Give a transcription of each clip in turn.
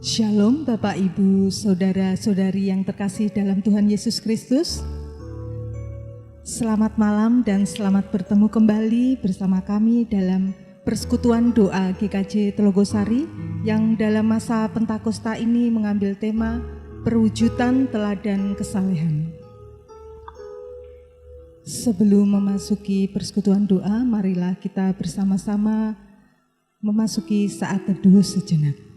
Shalom Bapak Ibu, Saudara-saudari yang terkasih dalam Tuhan Yesus Kristus. Selamat malam dan selamat bertemu kembali bersama kami dalam persekutuan doa GKJ Telogosari yang dalam masa Pentakosta ini mengambil tema perwujudan teladan kesalehan. Sebelum memasuki persekutuan doa, marilah kita bersama-sama memasuki saat teduh sejenak.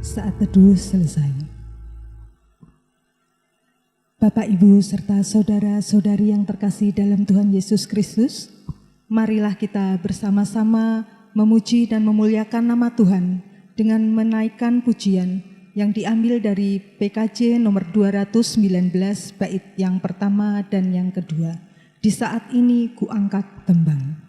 Saat teduh selesai. Bapak, Ibu, serta saudara-saudari yang terkasih dalam Tuhan Yesus Kristus, marilah kita bersama-sama memuji dan memuliakan nama Tuhan dengan menaikkan pujian yang diambil dari PKJ nomor 219 bait yang pertama dan yang kedua. Di saat ini ku angkat tembang.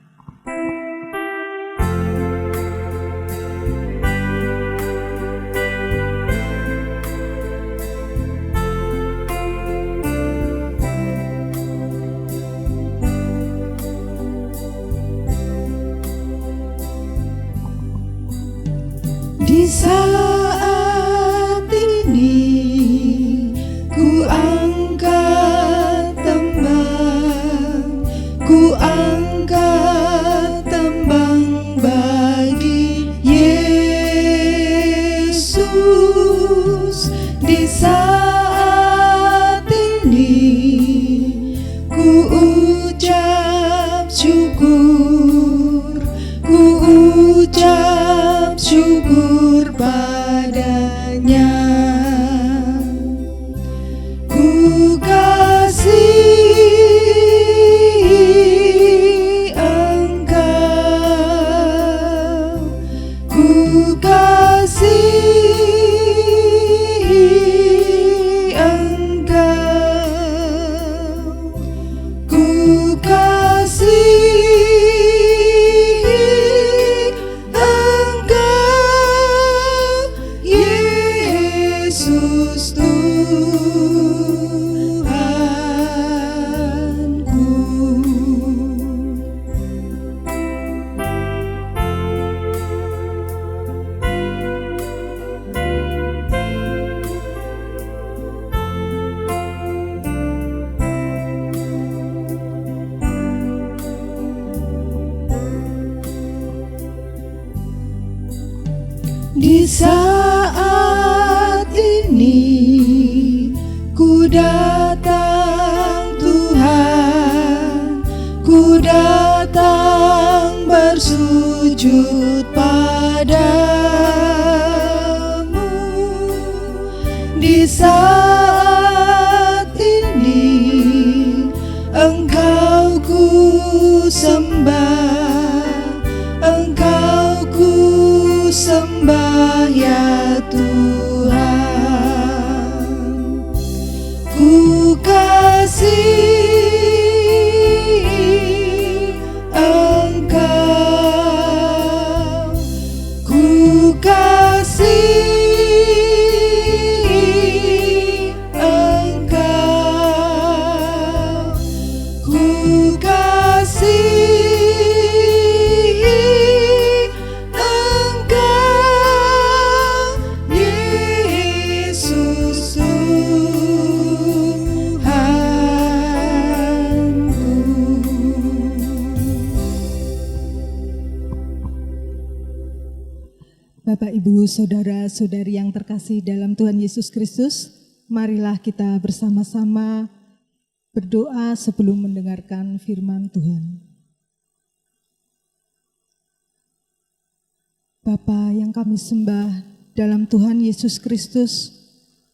Di saat ini ku angkat tembang, ku angkat tembang bagi Yesus. Di saat ini ku ucap syukur, ku ucap syukur padanya. Ku kasihi Engkau, ku kasihi Engkau, ku kasihi Yesus Tuhanku. Di saat ini ku datang Tuhan, ku datang bersujud padamu. Di saat ini Engkau ku sembah, Engkau ku sembah ya Tuhan. Ku kasihi Engkau, ku kasihi Engkau, ku kasihi Yesus Tuhanku. Bapak, Ibu, saudara-saudari yang terkasih dalam Tuhan Yesus Kristus, marilah kita bersama-sama berdoa sebelum mendengarkan firman Tuhan. Bapa yang kami sembah dalam Tuhan Yesus Kristus,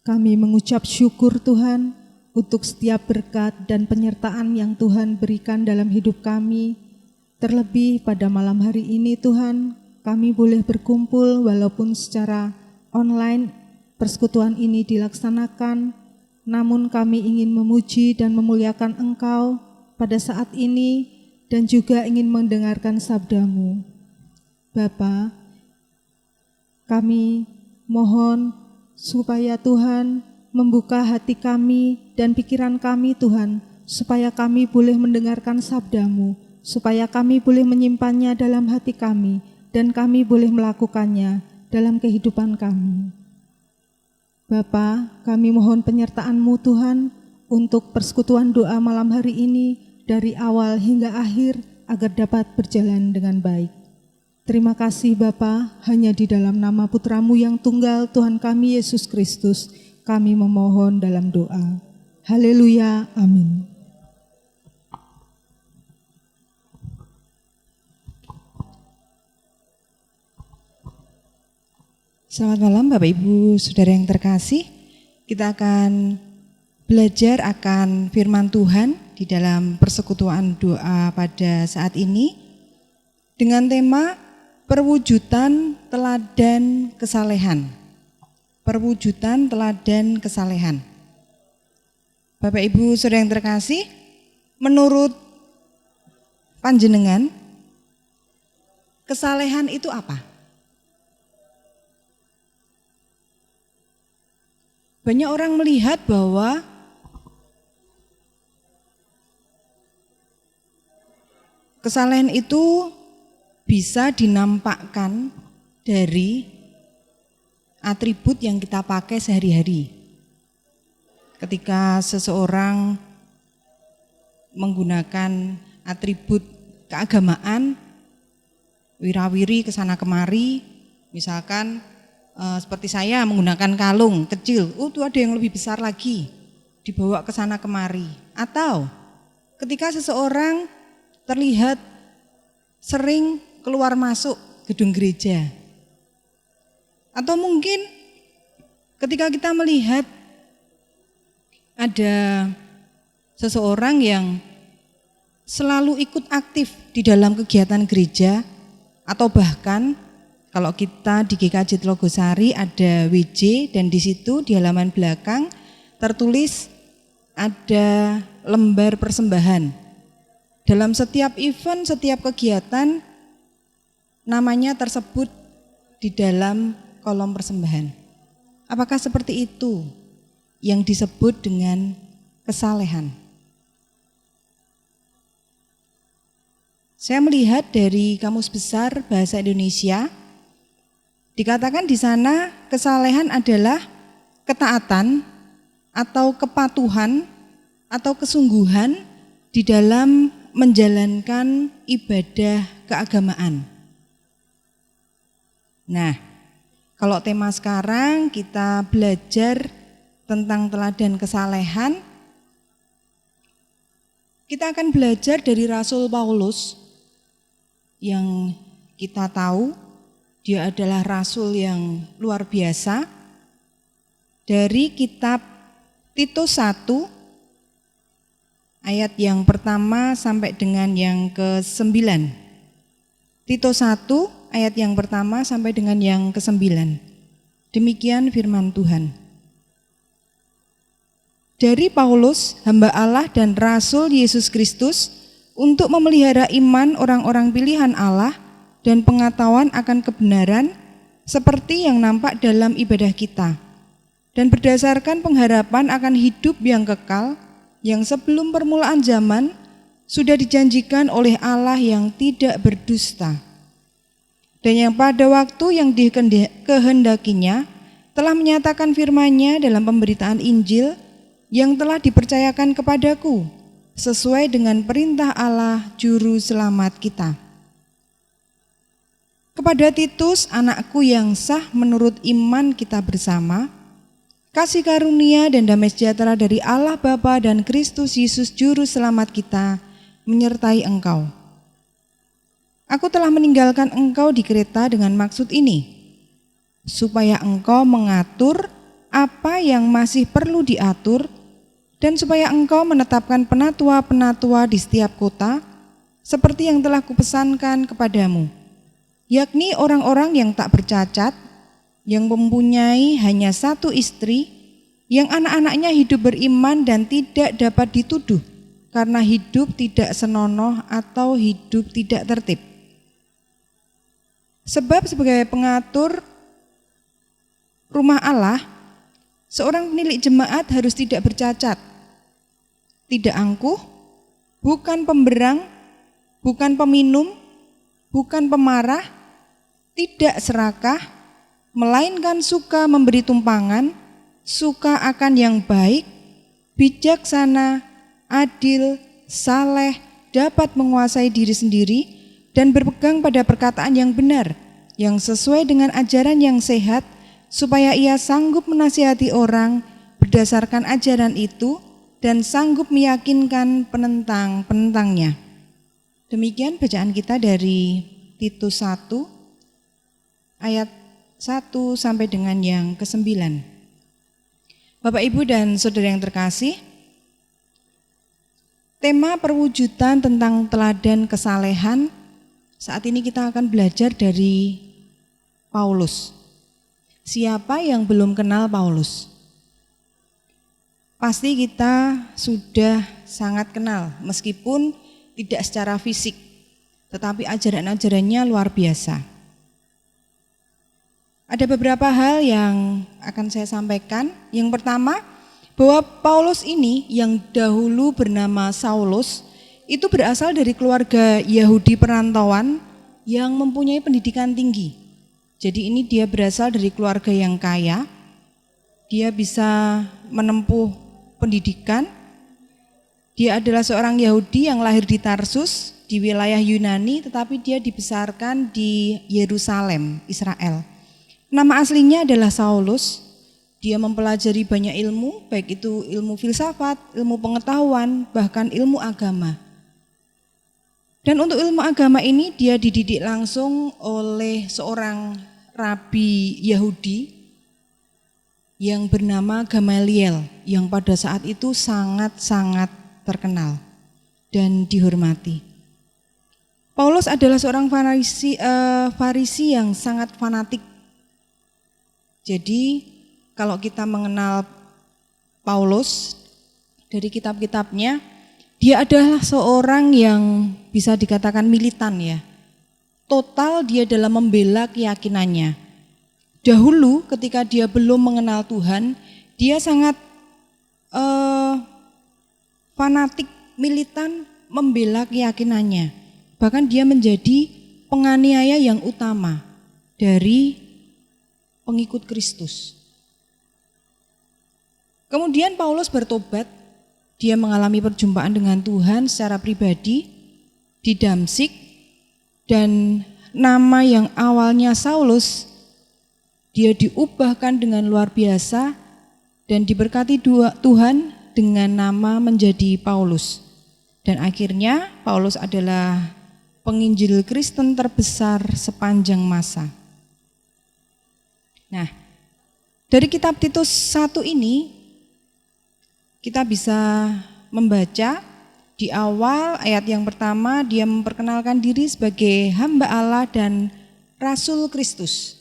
kami mengucap syukur Tuhan untuk setiap berkat dan penyertaan yang Tuhan berikan dalam hidup kami. Terlebih pada malam hari ini Tuhan, kami boleh berkumpul walaupun secara online persekutuan ini dilaksanakan, namun kami ingin memuji dan memuliakan Engkau pada saat ini dan juga ingin mendengarkan sabda-Mu. Bapa, kami mohon supaya Tuhan membuka hati kami dan pikiran kami Tuhan, supaya kami boleh mendengarkan sabda-Mu, supaya kami boleh menyimpannya dalam hati kami, dan kami boleh melakukannya dalam kehidupan kami. Bapa, kami mohon penyertaan-Mu Tuhan untuk persekutuan doa malam hari ini dari awal hingga akhir agar dapat berjalan dengan baik. Terima kasih Bapa, hanya di dalam nama Putra-Mu yang tunggal Tuhan kami Yesus Kristus, kami memohon dalam doa. Haleluya, amin. Selamat malam Bapak Ibu Saudara yang terkasih. Kita akan belajar akan firman Tuhan di dalam persekutuan doa pada saat ini dengan tema perwujudan teladan kesalehan. Perwujudan teladan kesalehan. Bapak Ibu Saudara yang terkasih, menurut panjenengan kesalehan itu apa? Banyak orang melihat bahwa kesalehan itu bisa dinampakkan dari atribut yang kita pakai sehari-hari. Ketika seseorang menggunakan atribut keagamaan, wirawiri kesana kemari, misalkan seperti saya menggunakan kalung kecil, itu ada yang lebih besar lagi, dibawa ke sana kemari. Atau ketika seseorang terlihat sering keluar masuk gedung gereja. Atau mungkin ketika kita melihat ada seseorang yang selalu ikut aktif di dalam kegiatan gereja, atau bahkan kalau kita di GKJ Telogosari ada WJ dan di situ di halaman belakang tertulis ada lembar persembahan. Dalam setiap event, setiap kegiatan namanya tersebut di dalam kolom persembahan. Apakah seperti itu yang disebut dengan kesalehan? Saya melihat dari Kamus Besar Bahasa Indonesia, dikatakan di sana kesalehan adalah ketaatan atau kepatuhan atau kesungguhan di dalam menjalankan ibadah keagamaan. Nah, kalau tema sekarang kita belajar tentang teladan kesalehan, kita akan belajar dari Rasul Paulus yang kita tahu dia adalah rasul yang luar biasa. Dari kitab Titus 1 ayat yang pertama sampai dengan yang ke-9. Titus 1 ayat yang pertama sampai dengan yang ke-9. Demikian firman Tuhan. Dari Paulus, hamba Allah dan rasul Yesus Kristus, untuk memelihara iman orang-orang pilihan Allah dan pengetahuan akan kebenaran seperti yang nampak dalam ibadah kita, dan berdasarkan pengharapan akan hidup yang kekal yang sebelum permulaan zaman sudah dijanjikan oleh Allah yang tidak berdusta, dan yang pada waktu yang dikehendakinya telah menyatakan firman-Nya dalam pemberitaan Injil yang telah dipercayakan kepadaku sesuai dengan perintah Allah Juru Selamat kita. Kepada Titus, anakku yang sah menurut iman kita bersama, kasih karunia dan damai sejahtera dari Allah Bapa dan Kristus Yesus Juru Selamat kita menyertai engkau. Aku telah meninggalkan engkau di Kreta dengan maksud ini, supaya engkau mengatur apa yang masih perlu diatur, dan supaya engkau menetapkan penatua-penatua di setiap kota, seperti yang telah kupesankan kepadamu, yakni orang-orang yang tak bercacat, yang mempunyai hanya satu istri, yang anak-anaknya hidup beriman dan tidak dapat dituduh karena hidup tidak senonoh atau hidup tidak tertib. Sebab sebagai pengatur rumah Allah, seorang penilik jemaat harus tidak bercacat, tidak angkuh, bukan pemberang, bukan peminum, bukan pemarah, tidak serakah, melainkan suka memberi tumpangan, suka akan yang baik, bijaksana, adil, saleh, dapat menguasai diri sendiri, dan berpegang pada perkataan yang benar, yang sesuai dengan ajaran yang sehat, supaya ia sanggup menasihati orang berdasarkan ajaran itu dan sanggup meyakinkan penentang-penentangnya. Demikian bacaan kita dari Titus 1 ayat 1 sampai dengan yang ke-9. Bapak, Ibu, dan Saudara yang terkasih, tema perwujudan tentang teladan kesalehan. Saat ini kita akan belajar dari Paulus. Siapa yang belum kenal Paulus? Pasti kita sudah sangat kenal, meskipun tidak secara fisik, tetapi ajaran-ajarannya luar biasa. Ada beberapa hal yang akan saya sampaikan. Yang pertama, bahwa Paulus ini yang dahulu bernama Saulus, itu berasal dari keluarga Yahudi perantauan yang mempunyai pendidikan tinggi. Jadi ini dia berasal dari keluarga yang kaya, dia bisa menempuh pendidikan. Dia adalah seorang Yahudi yang lahir di Tarsus, di wilayah Yunani, tetapi dia dibesarkan di Yerusalem, Israel. Nama aslinya adalah Saulus. Dia mempelajari banyak ilmu, baik itu ilmu filsafat, ilmu pengetahuan, bahkan ilmu agama. Dan untuk ilmu agama ini dia dididik langsung oleh seorang rabi Yahudi yang bernama Gamaliel, yang pada saat itu sangat-sangat terkenal dan dihormati. Paulus adalah seorang Farisi yang sangat fanatik. Jadi kalau kita mengenal Paulus dari kitab-kitabnya, dia adalah seorang yang bisa dikatakan militan ya. Total dia dalam membela keyakinannya. Dahulu ketika dia belum mengenal Tuhan, dia sangat fanatik, militan membela keyakinannya. Bahkan dia menjadi penganiaya yang utama dari pengikut Kristus. Kemudian Paulus bertobat. Dia mengalami perjumpaan dengan Tuhan secara pribadi di Damsik, dan nama yang awalnya Saulus dia diubahkan dengan luar biasa dan diberkati Tuhan dengan nama menjadi Paulus. Dan akhirnya Paulus adalah penginjil Kristen terbesar sepanjang masa. Nah, dari kitab Titus 1 ini kita bisa membaca di awal ayat yang pertama, dia memperkenalkan diri sebagai hamba Allah dan Rasul Kristus.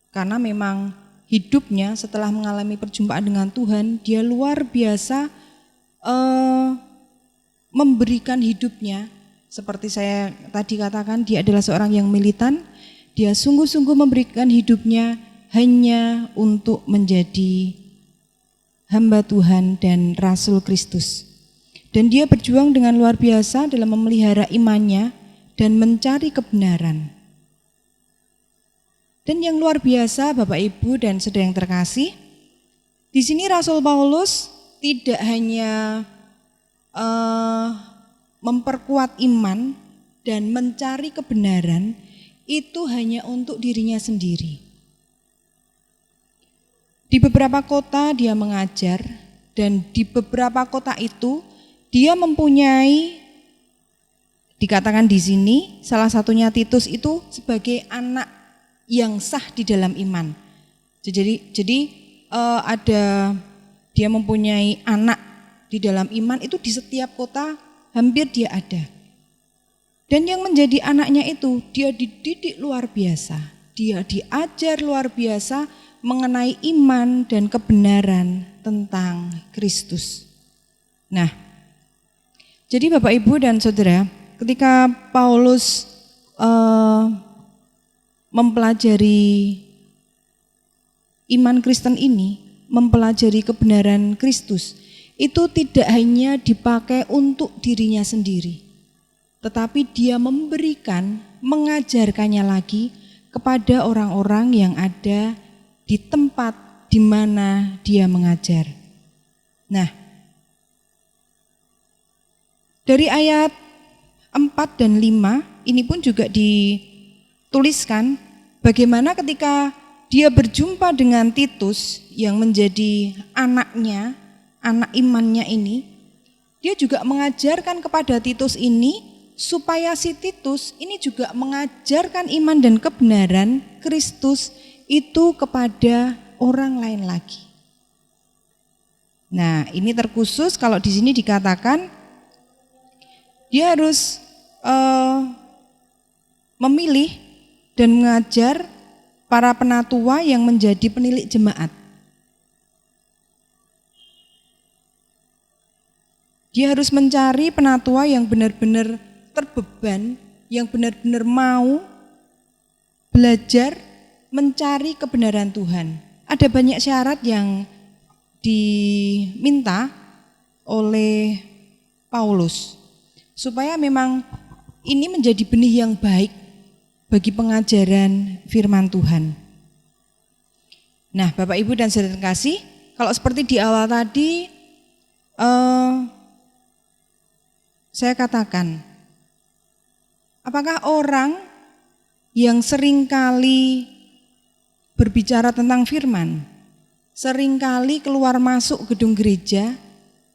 Karena memang hidupnya setelah mengalami perjumpaan dengan Tuhan, dia luar biasa memberikan hidupnya. Seperti saya tadi katakan, dia adalah seorang yang militan. Dia sungguh-sungguh memberikan hidupnya hanya untuk menjadi hamba Tuhan dan Rasul Kristus. Dan dia berjuang dengan luar biasa dalam memelihara imannya dan mencari kebenaran. Dan yang luar biasa Bapak, Ibu, dan Saudara yang terkasih, di sini Rasul Paulus tidak hanya memperkuat iman dan mencari kebenaran, itu hanya untuk dirinya sendiri. Di beberapa kota dia mengajar, dan di beberapa kota itu dia mempunyai, dikatakan di sini salah satunya Titus itu sebagai anak yang sah di dalam iman. Jadi dia mempunyai anak di dalam iman itu di setiap kota hampir dia ada. Dan yang menjadi anaknya itu dia dididik luar biasa, dia diajar luar biasa mengenai iman dan kebenaran tentang Kristus. Nah, Jadi Bapak Ibu dan Saudara, ketika Paulus mempelajari iman Kristen ini, mempelajari kebenaran Kristus, itu tidak hanya dipakai untuk dirinya sendiri, tetapi dia memberikan, mengajarkannya lagi kepada orang-orang yang ada di tempat di mana dia mengajar. Nah, dari ayat 4 dan 5 ini pun juga dituliskan bagaimana ketika dia berjumpa dengan Titus yang menjadi anaknya, anak imannya ini, dia juga mengajarkan kepada Titus ini supaya si Titus ini juga mengajarkan iman dan kebenaran Kristus itu kepada orang lain lagi. Nah, ini terkhusus kalau di sini dikatakan dia harus memilih dan mengajar para penatua yang menjadi penilik jemaat. Dia harus mencari penatua yang benar-benar terbeban, yang benar-benar mau belajar mencari kebenaran Tuhan. Ada banyak syarat yang diminta oleh Paulus supaya memang ini menjadi benih yang baik bagi pengajaran firman Tuhan. Nah, Bapak Ibu dan saudara terkasih, kalau seperti di awal tadi saya katakan, apakah orang yang seringkali berbicara tentang firman, seringkali keluar masuk gedung gereja,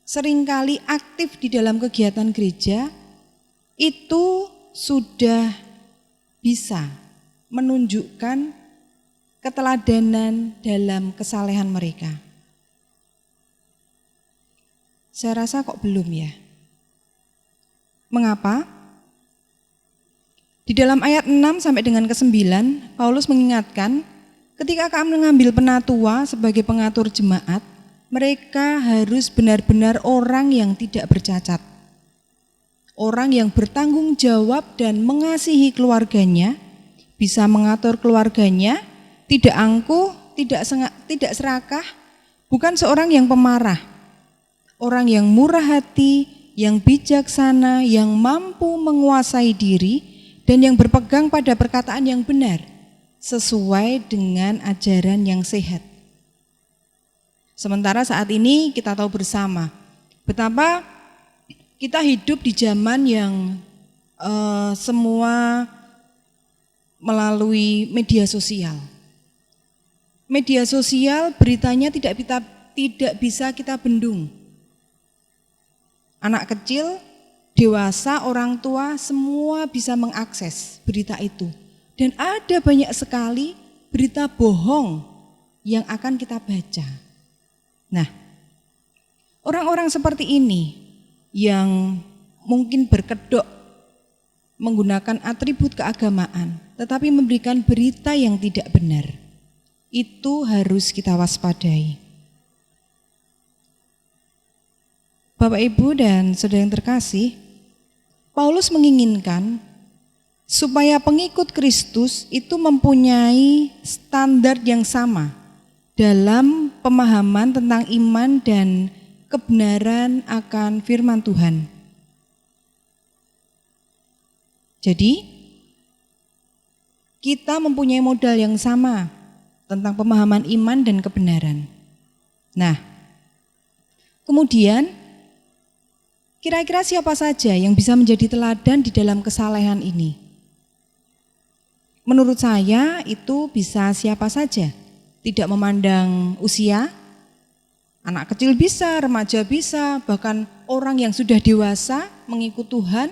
seringkali aktif di dalam kegiatan gereja, itu sudah bisa menunjukkan keteladanan dalam kesalehan mereka? Saya rasa kok belum ya. Mengapa? Di dalam ayat 6 sampai dengan ke-9, Paulus mengingatkan ketika kamu mengambil penatua sebagai pengatur jemaat, mereka harus benar-benar orang yang tidak bercacat. Orang yang bertanggung jawab dan mengasihi keluarganya, bisa mengatur keluarganya, tidak angkuh, tidak serakah, bukan seorang yang pemarah. Orang yang murah hati, yang bijaksana, yang mampu menguasai diri, dan yang berpegang pada perkataan yang benar, sesuai dengan ajaran yang sehat. Sementara saat ini kita tahu bersama betapa kita hidup di zaman yang semua melalui media sosial. Media sosial beritanya tidak bisa kita bendung. Anak kecil, dewasa, orang tua semua bisa mengakses berita itu. Dan ada banyak sekali berita bohong yang akan kita baca. Nah, orang-orang seperti ini yang mungkin berkedok menggunakan atribut keagamaan, tetapi memberikan berita yang tidak benar, itu harus kita waspadai. Bapak, Ibu, dan saudara yang terkasih, Paulus menginginkan supaya pengikut Kristus itu mempunyai standar yang sama dalam pemahaman tentang iman dan kebenaran akan firman Tuhan. Jadi, kita mempunyai modal yang sama tentang pemahaman iman dan kebenaran. Nah, kemudian kira-kira siapa saja yang bisa menjadi teladan di dalam kesalehan ini? Menurut saya itu bisa siapa saja. Tidak memandang usia, anak kecil bisa, remaja bisa, bahkan orang yang sudah dewasa mengikut Tuhan,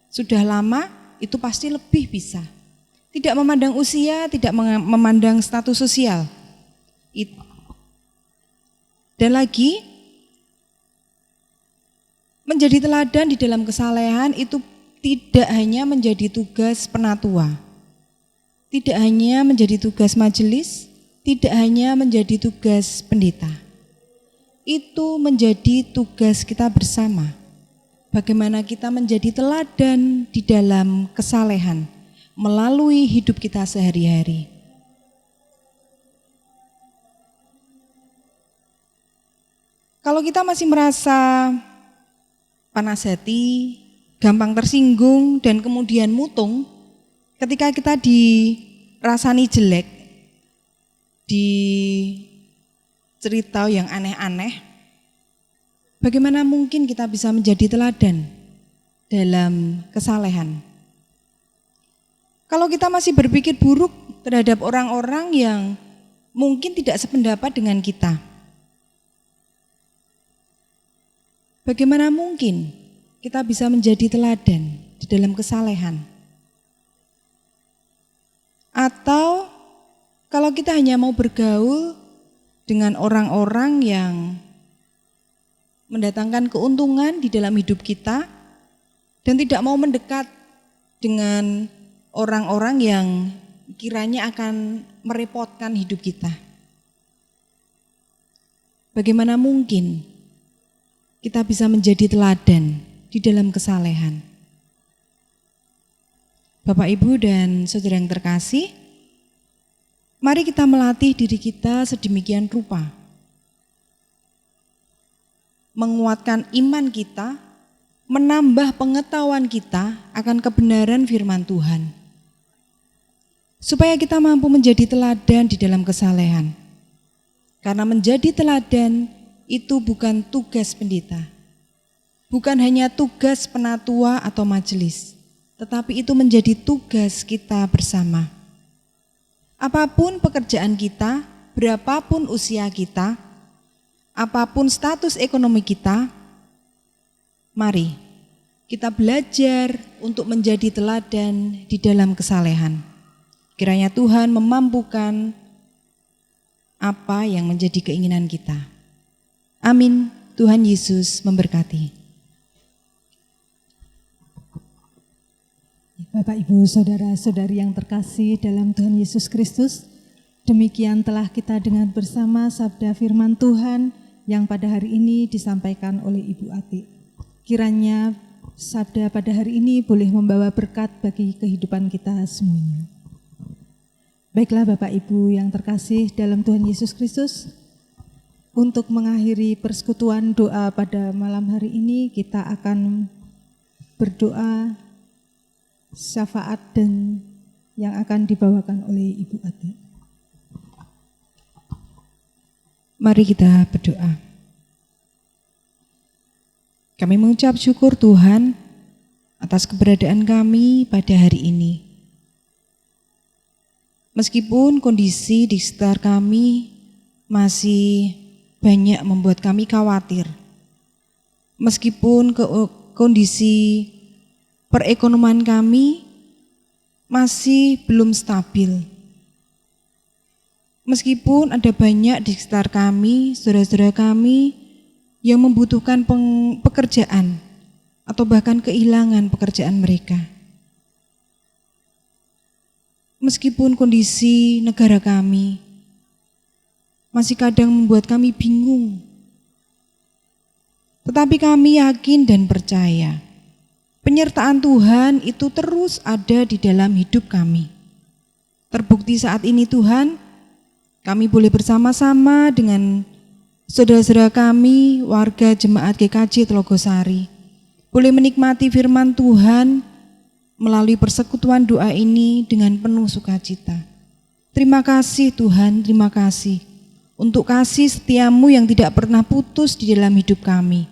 sudah lama, itu pasti lebih bisa. Tidak memandang usia, tidak memandang status sosial. Dan lagi, menjadi teladan di dalam kesalehan itu tidak hanya menjadi tugas penatua, tidak hanya menjadi tugas majelis, tidak hanya menjadi tugas pendeta. Itu menjadi tugas kita bersama. bagaimana kita menjadi teladan di dalam kesalehan melalui hidup kita sehari-hari. Kalau kita masih merasa panas hati, gampang tersinggung, dan kemudian mutung, ketika kita dirasani jelek, di cerita yang aneh-aneh, bagaimana mungkin kita bisa menjadi teladan dalam kesalehan? Kalau kita masih berpikir buruk terhadap orang-orang yang mungkin tidak sependapat dengan kita, bagaimana mungkin kita bisa menjadi teladan di dalam kesalehan? Atau kalau kita hanya mau bergaul dengan orang-orang yang mendatangkan keuntungan di dalam hidup kita dan tidak mau mendekat dengan orang-orang yang kiranya akan merepotkan hidup kita, bagaimana mungkin kita bisa menjadi teladan di dalam kesalehan? Bapak, Ibu, dan saudara yang terkasih, mari kita melatih diri kita sedemikian rupa, menguatkan iman kita, menambah pengetahuan kita akan kebenaran firman Tuhan, supaya kita mampu menjadi teladan di dalam kesalehan. Karena menjadi teladan itu bukan tugas pendeta, bukan hanya tugas penatua atau majelis, tetapi itu menjadi tugas kita bersama. Apapun pekerjaan kita, berapapun usia kita, apapun status ekonomi kita, mari kita belajar untuk menjadi teladan di dalam kesalehan. Kiranya Tuhan memampukan apa yang menjadi keinginan kita. Amin. Tuhan Yesus memberkati. Bapak, Ibu, saudara-saudari yang terkasih dalam Tuhan Yesus Kristus, demikian telah kita dengar bersama sabda firman Tuhan yang pada hari ini disampaikan oleh Ibu Ati. Kiranya sabda pada hari ini boleh membawa berkat bagi kehidupan kita semuanya. Baiklah Bapak Ibu yang terkasih dalam Tuhan Yesus Kristus, untuk mengakhiri persekutuan doa pada malam hari ini, kita akan berdoa syafaat dan yang akan dibawakan oleh Ibu Ati. Mari kita berdoa. Kami mengucap syukur Tuhan atas keberadaan kami pada hari ini. Meskipun kondisi di sekitar kami masih banyak membuat kami khawatir, meskipun kondisi perekonomian kami masih belum stabil, meskipun ada banyak di sekitar kami, saudara-saudara kami yang membutuhkan pekerjaan atau bahkan kehilangan pekerjaan mereka. Meskipun kondisi negara kami masih kadang membuat kami bingung, tetapi kami yakin dan percaya penyertaan Tuhan itu terus ada di dalam hidup kami. Terbukti saat ini Tuhan, kami boleh bersama-sama dengan saudara-saudara kami, warga Jemaat GKJ Telogosari, boleh menikmati firman Tuhan melalui persekutuan doa ini dengan penuh sukacita. Terima kasih Tuhan, terima kasih untuk kasih setiamu yang tidak pernah putus di dalam hidup kami.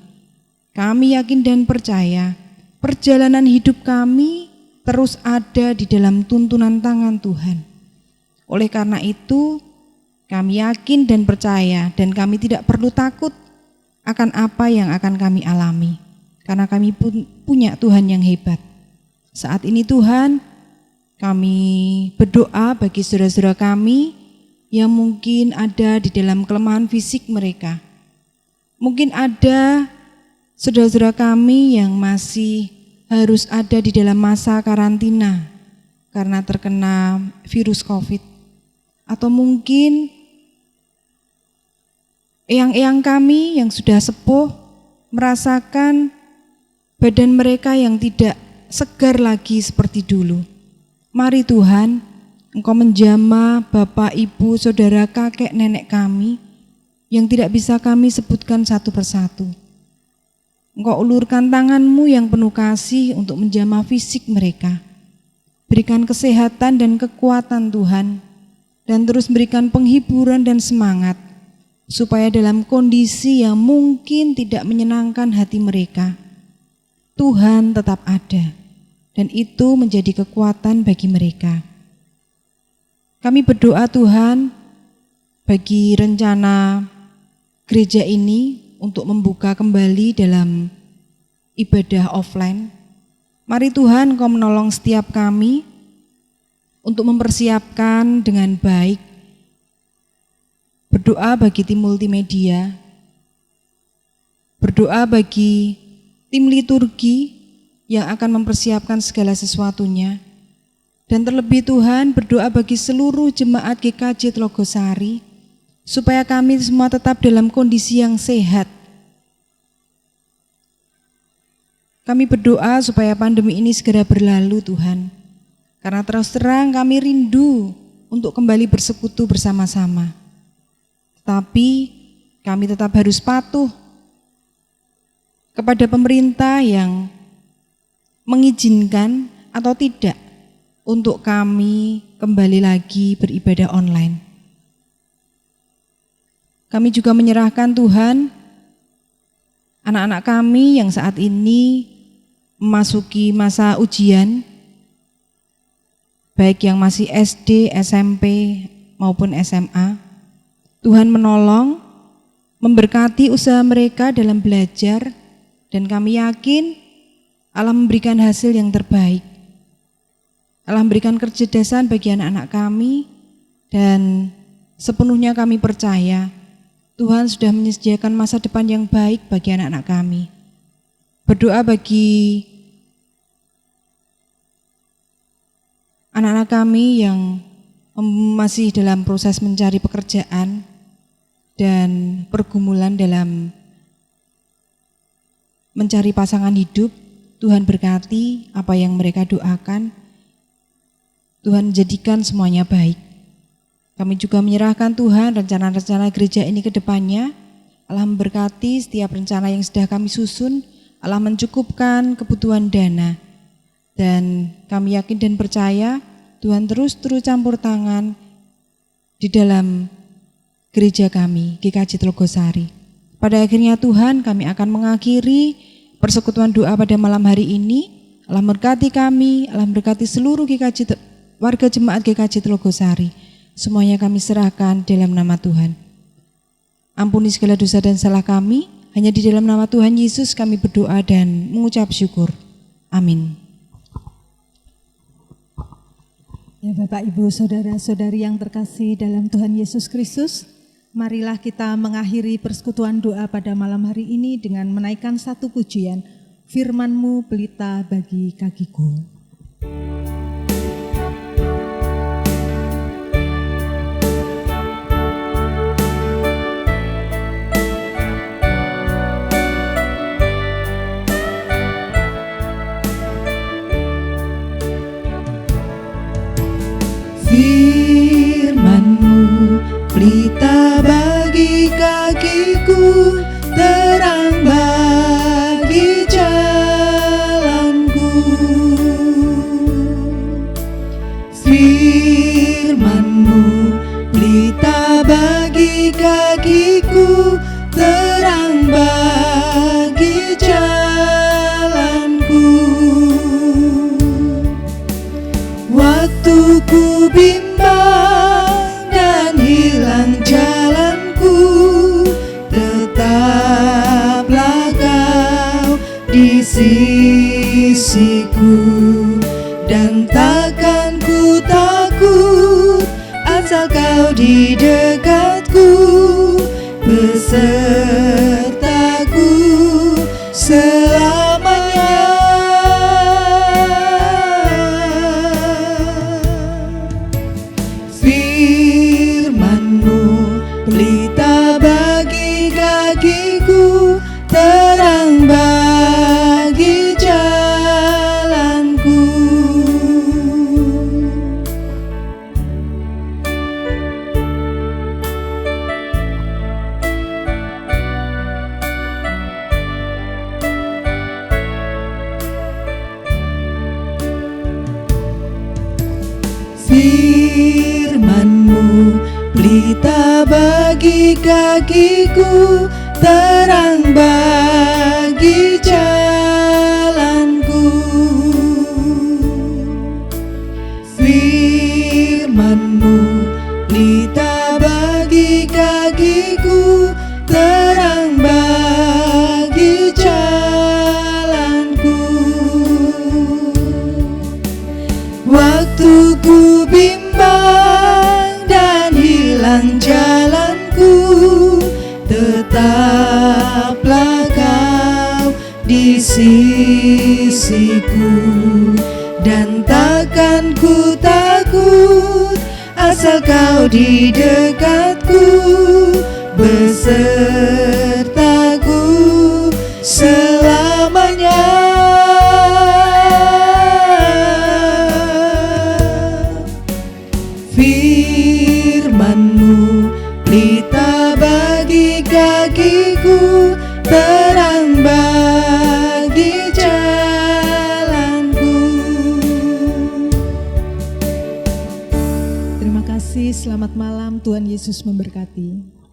Kami yakin dan percaya perjalanan hidup kami terus ada di dalam tuntunan tangan Tuhan. Oleh karena itu, kami yakin dan percaya dan kami tidak perlu takut akan apa yang akan kami alami, karena kami pun punya Tuhan yang hebat. Saat ini Tuhan, kami berdoa bagi saudara-saudara kami yang mungkin ada di dalam kelemahan fisik mereka. Mungkin ada saudara-saudara kami yang masih harus ada di dalam masa karantina karena terkena virus COVID. Atau mungkin eyang-eyang kami yang sudah sepuh merasakan badan mereka yang tidak segar lagi seperti dulu. Mari Tuhan, Engkau menjamah Bapak, Ibu, Saudara, kakek, nenek kami yang tidak bisa kami sebutkan satu persatu. Engkau ulurkan tangan-Mu yang penuh kasih untuk menjamah fisik mereka. Berikan kesehatan dan kekuatan Tuhan, dan terus berikan penghiburan dan semangat, supaya dalam kondisi yang mungkin tidak menyenangkan hati mereka, Tuhan tetap ada, dan itu menjadi kekuatan bagi mereka. Kami berdoa Tuhan, bagi rencana gereja ini untuk membuka kembali dalam ibadah offline. Mari Tuhan Engkau menolong setiap kami untuk mempersiapkan dengan baik. Berdoa bagi tim multimedia, berdoa bagi tim liturgi yang akan mempersiapkan segala sesuatunya. Dan terlebih Tuhan, berdoa bagi seluruh jemaat GKJ Tlogosari, supaya kami semua tetap dalam kondisi yang sehat. Kami berdoa supaya pandemi ini segera berlalu Tuhan, karena terus terang kami rindu untuk kembali bersekutu bersama-sama. Tapi kami tetap harus patuh kepada pemerintah yang mengizinkan atau tidak untuk kami kembali lagi beribadah online. Kami juga menyerahkan Tuhan anak-anak kami yang saat ini memasuki masa ujian, baik yang masih SD, SMP maupun SMA. Tuhan menolong, memberkati usaha mereka dalam belajar, dan kami yakin Allah memberikan hasil yang terbaik. Allah memberikan kecerdasan bagi anak-anak kami, dan sepenuhnya kami percaya Tuhan sudah menyediakan masa depan yang baik bagi anak-anak kami. Berdoa bagi anak-anak kami yang masih dalam proses mencari pekerjaan dan pergumulan dalam mencari pasangan hidup. Tuhan berkati apa yang mereka doakan. Tuhan jadikan semuanya baik. Kami juga menyerahkan Tuhan rencana-rencana gereja ini ke depannya. Allah memberkati setiap rencana yang sudah kami susun. Allah mencukupkan kebutuhan dana. Dan kami yakin dan percaya Tuhan terus campur tangan di dalam gereja kami, GKJ Tlogosari. Pada akhirnya Tuhan, kami akan mengakhiri persekutuan doa pada malam hari ini. Allah memberkati kami, Allah memberkati seluruh warga jemaat GKJ Tlogosari. Semuanya kami serahkan dalam nama Tuhan. Ampuni segala dosa dan salah kami, hanya di dalam nama Tuhan Yesus kami berdoa dan mengucap syukur. Amin. Ya Bapak, Ibu, Saudara-saudari yang terkasih dalam Tuhan Yesus Kristus, marilah kita mengakhiri persekutuan doa pada malam hari ini dengan menaikkan satu pujian, Firman-Mu pelita bagi kakiku. Firman-Mu pelita bagi kakiku, terang bagi jalanku. Firman-Mu pelita bagi kakiku, terang bagi jalanku. Waktu ku bimbang dan hilang jalanku, tetaplah Kau di sisiku, dan takkan ku takut asal Kau di dekatku, besertaku selamanya. Firman-Mu pelita bagi kakiku, terang bagi bagi kakiku, terang bagi jalanku. Firman-Mu pelita bagi kakiku, terang bagi jalanku. Waktu ku bimbang dan hilang jalanku, tetaplah Kau di sisiku. Dan takkan ku takut, asal Kau di dekatku, besertaku selamanya. Firman-Mu pelita bagi kakiku, terang bagi jalanku. Terima kasih, selamat malam, Tuhan Yesus memberkati.